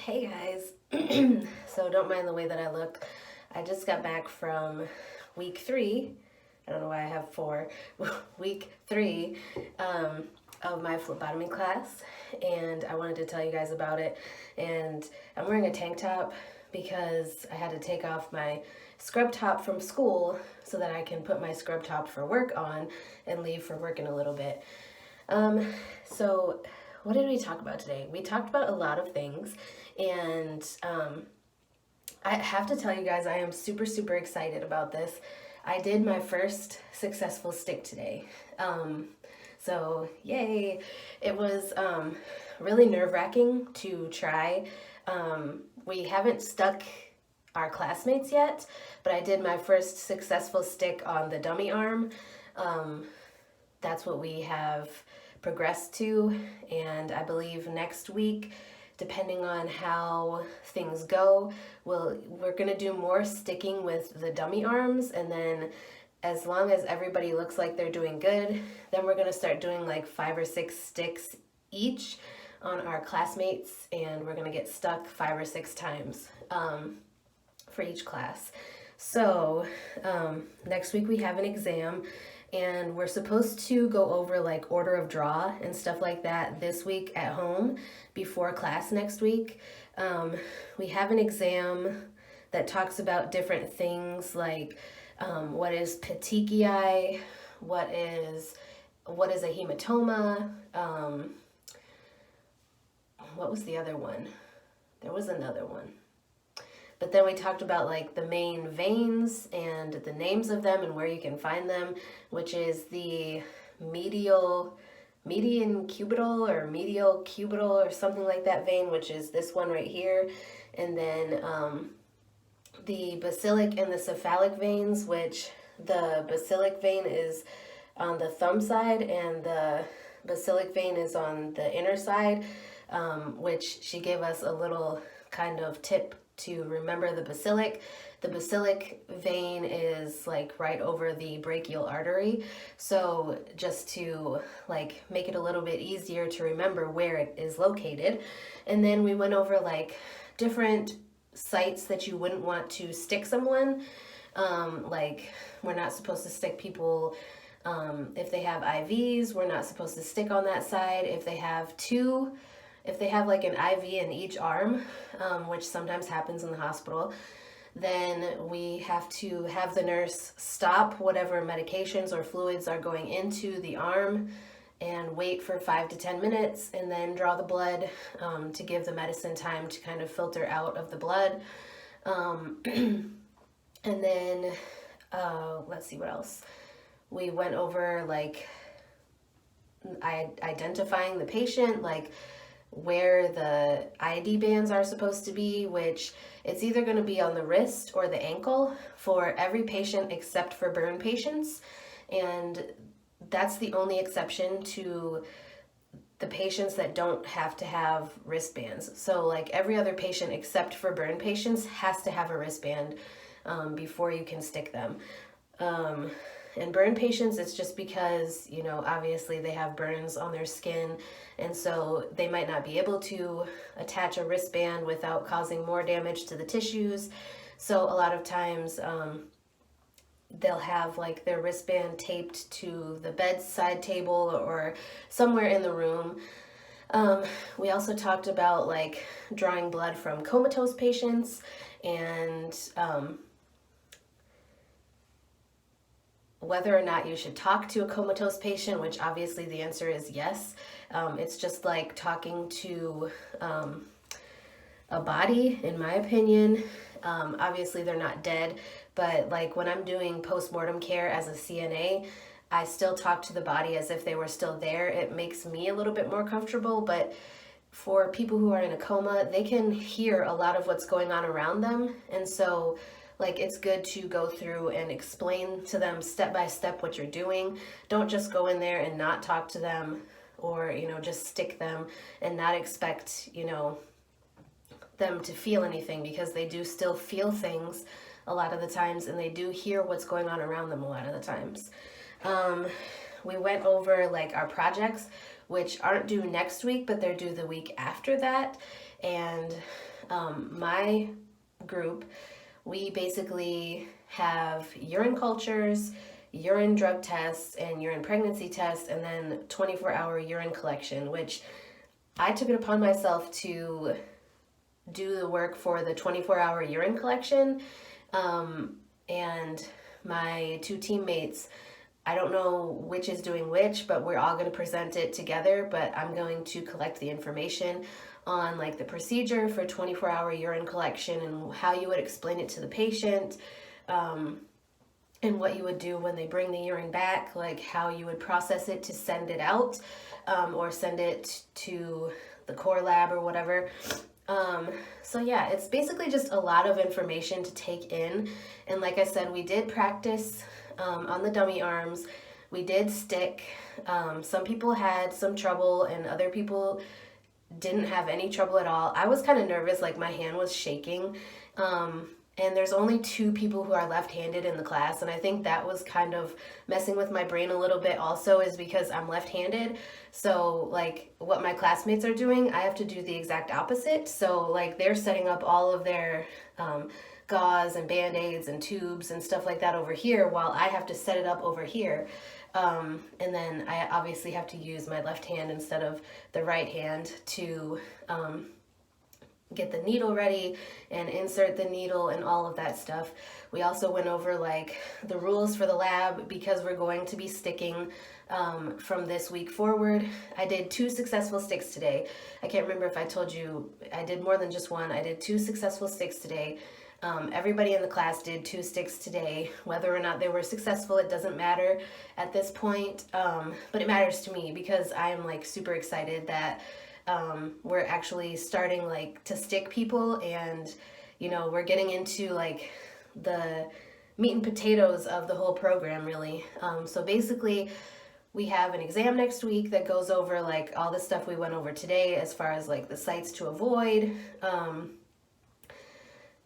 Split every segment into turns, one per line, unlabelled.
Hey guys, so don't mind the way that I look. I just got back from week 3. I don't know why I have 4. Week 3 of my phlebotomy class, and I wanted to tell you guys about it. And I'm wearing a tank top because I had to take off my scrub top from school so that I can put my scrub top for work on and leave for work in a little bit. So what did we talk about today? We talked about a lot of things, and I have to tell you guys, I am super, super excited about this. I did my first successful stick today. So yay! It was really nerve-wracking to try. We haven't stuck our classmates yet, but I did my first successful stick on the dummy arm. That's what we have progressed to, and I believe next week, depending on how things go, we're gonna do more sticking with the dummy arms, and then as long as everybody looks like they're doing good, then we're gonna start doing like 5 or 6 sticks each on our classmates, and we're gonna get stuck 5 or 6 times for each class. So next week we have an exam, and we're supposed to go over like order of draw and stuff like that this week at home before class next week. We have an exam that talks about different things like what is petechiae, what is a hematoma, what was the other one? There was another one. But then we talked about like the main veins and the names of them and where you can find them, which is the median cubital or medial cubital or something like that vein, which is this one right here. And then the basilic and the cephalic veins, which the basilic vein is on the thumb side and the basilic vein is on the inner side, which she gave us a little kind of tip to remember the basilic. The basilic vein is like right over the brachial artery. So just to like make it a little bit easier to remember where it is located. And then we went over like different sites that you wouldn't want to stick someone. Like we're not supposed to stick people if they have IVs, we're not supposed to stick on that side. If they have like an IV in each arm, which sometimes happens in the hospital, then we have to have the nurse stop whatever medications or fluids are going into the arm and wait for 5 to 10 minutes and then draw the blood to give the medicine time to kind of filter out of the blood. And then, let's see what else. We went over like identifying the patient, like where the ID bands are supposed to be, which it's either going to be on the wrist or the ankle for every patient except for burn patients. And that's the only exception to the patients that don't have to have wristbands. So like every other patient except for burn patients has to have a wristband before you can stick them. And burn patients, it's just because, you know, obviously they have burns on their skin, and so they might not be able to attach a wristband without causing more damage to the tissues. So a lot of times they'll have like their wristband taped to the bedside table or somewhere in the room. We also talked about like drawing blood from comatose patients and whether or not you should talk to a comatose patient, which obviously the answer is yes. It's just like talking to a body, in my opinion. Obviously they're not dead, but like when I'm doing post-mortem care as a CNA, I still talk to the body as if they were still there. It makes me a little bit more comfortable, but for people who are in a coma, they can hear a lot of what's going on around them, and so like it's good to go through and explain to them step by step what you're doing. Don't just go in there and not talk to them, or, you know, just stick them and not expect, you know, them to feel anything, because they do still feel things a lot of the times, and they do hear what's going on around them a lot of the times. We went over like our projects. which aren't due next week, but they're due the week after that. And my group, we basically have urine cultures, urine drug tests, and urine pregnancy tests, and then 24-hour urine collection, which I took it upon myself to do the work for the 24-hour urine collection. And my two teammates, I don't know which is doing which, but we're all going to present it together, but I'm going to collect the information on like the procedure for 24-hour urine collection and how you would explain it to the patient, and what you would do when they bring the urine back, like how you would process it to send it out, or send it to the core lab or whatever. So yeah, it's basically just a lot of information to take in. And like I said, we did practice on the dummy arms. We did stick. Some people had some trouble and other people didn't have any trouble at all. I was kind of nervous, like my hand was shaking. And there's only 2 people who are left-handed in the class, and I think that was kind of messing with my brain a little bit also, is because I'm left-handed. So like what my classmates are doing, I have to do the exact opposite. So like they're setting up all of their gauze and band-aids and tubes and stuff like that over here, while I have to set it up over here. And then I obviously have to use my left hand instead of the right hand to get the needle ready and insert the needle and all of that stuff. We also went over like the rules for the lab, because we're going to be sticking from this week forward. I did 2 successful sticks today. I can't remember if I told you I did more than just one. I did 2 successful sticks today. Everybody in the class did 2 sticks today. Whether or not they were successful, it doesn't matter at this point, but it matters to me because I am like super excited that we're actually starting like to stick people, and you know, we're getting into like the meat and potatoes of the whole program really. So basically we have an exam next week that goes over like all the stuff we went over today as far as like the sites to avoid,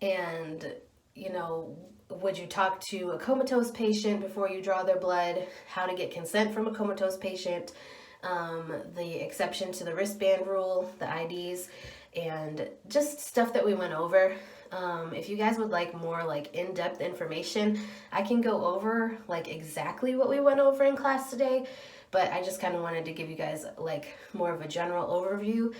and you know, would you talk to a comatose patient before you draw their blood, how to get consent from a comatose patient, the exception to the wristband rule, the IDs, and just stuff that we went over. If you guys would like more like in-depth information, I can go over like exactly what we went over in class today, but I just kind of wanted to give you guys like more of a general overview.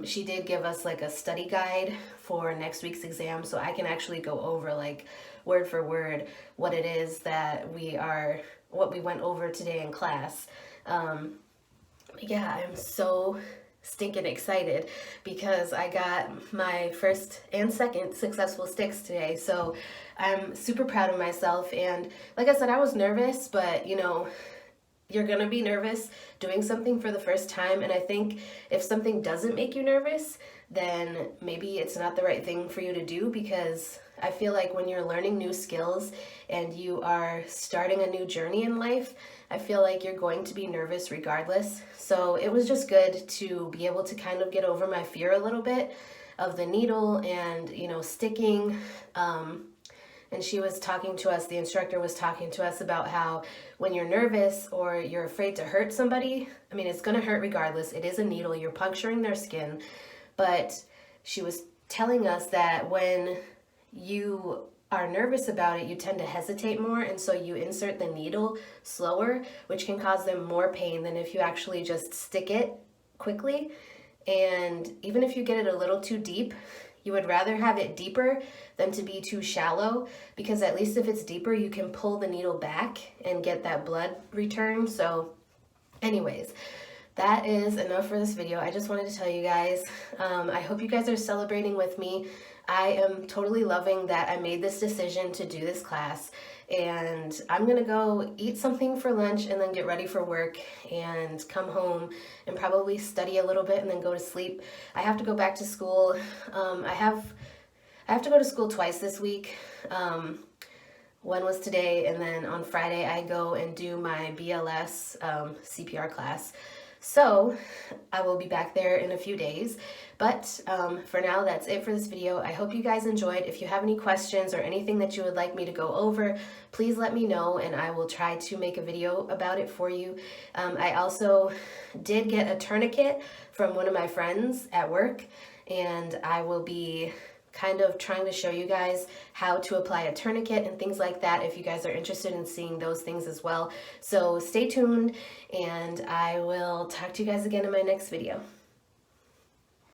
She did give us like a study guide for next week's exam, so I can actually go over like word for word what it is that what we went over today in class. Yeah, I'm so stinking excited because I got my first and second successful sticks today. So I'm super proud of myself. And like I said, I was nervous, but you know, you're gonna be nervous doing something for the first time. And I think if something doesn't make you nervous, then maybe it's not the right thing for you to do, because I feel like when you're learning new skills and you are starting a new journey in life, I feel like you're going to be nervous regardless. So it was just good to be able to kind of get over my fear a little bit of the needle and, you know, sticking. And she was talking to us, the instructor was talking to us about how when you're nervous or you're afraid to hurt somebody, I mean, it's going to hurt regardless. It is a needle, you're puncturing their skin. But she was telling us that when you are nervous about it, you tend to hesitate more, and so you insert the needle slower, which can cause them more pain than if you actually just stick it quickly. And even if you get it a little too deep, you would rather have it deeper than to be too shallow, because at least if it's deeper, you can pull the needle back and get that blood return. So anyways, that is enough for this video. I just wanted to tell you guys, I hope you guys are celebrating with me. I am totally loving that I made this decision to do this class, and I'm gonna go eat something for lunch and then get ready for work and come home and probably study a little bit and then go to sleep. I have to go back to school. I have to go to school twice this week. One was today, and then on Friday I go and do my BLS CPR class. So I will be back there in a few days. But for now, that's it for this video. I hope you guys enjoyed. If you have any questions or anything that you would like me to go over, please let me know and I will try to make a video about it for you. I also did get a tourniquet from one of my friends at work, and I will be kind of trying to show you guys how to apply a tourniquet and things like that if you guys are interested in seeing those things as well. So stay tuned, and I will talk to you guys again in my next video.